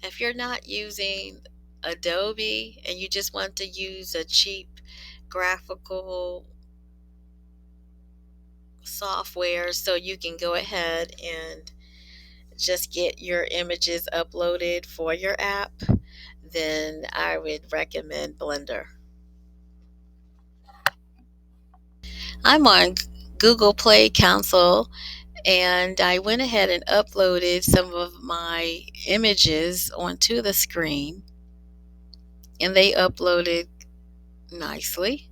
If you're not using Adobe and you just want to use a cheap graphical software so you can go ahead and just get your images uploaded for your app, then I would recommend Blender. I'm on Google Play Console, and I went ahead and uploaded some of my images onto the screen, and they uploaded nicely.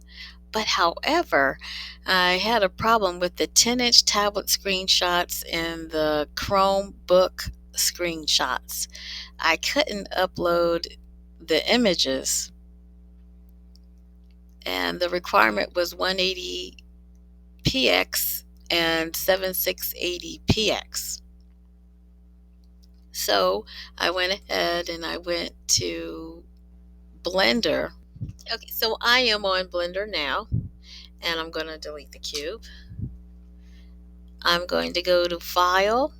But however, I had a problem with the 10-inch tablet screenshots and the Chromebook screenshots. I couldn't upload the images, and the requirement was 180px and 7680px. So I went ahead and I went to Blender. Okay, so I am on Blender now, and I'm going to delete the cube. I'm going to go to File,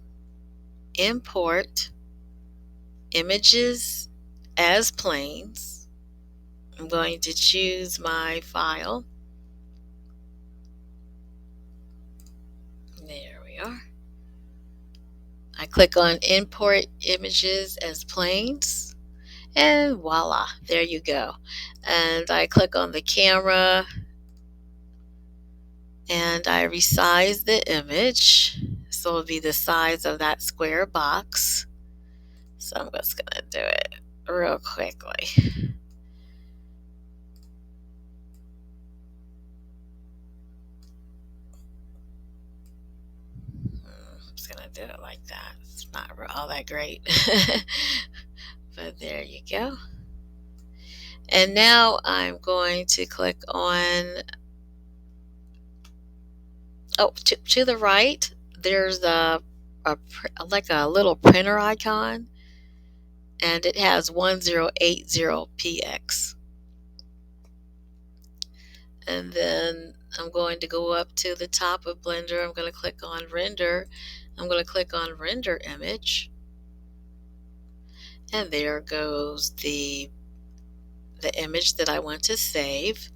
Import, Images as Planes. I'm going to choose my file. There we are. I click on Import Images as Planes, and voila, there you go. And I click on the camera, and I resize the image so it'll be the size of that square box. So I'm just going to do it real quickly. I'm just going to do it like that. It's not all that great. But there you go. And now I'm going to click on, to the right, there's like a little printer icon, and it has 1080px. And then I'm going to go up to the top of Blender. I'm going to click on Render. I'm going to click on Render Image. And there goes the image that I want to save.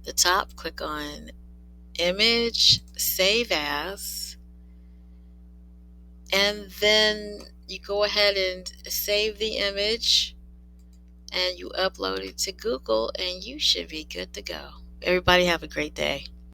The top, click on Image, Save As. And then you go ahead and save the image, and you upload it to Google, and you should be good to go. Everybody have a great day.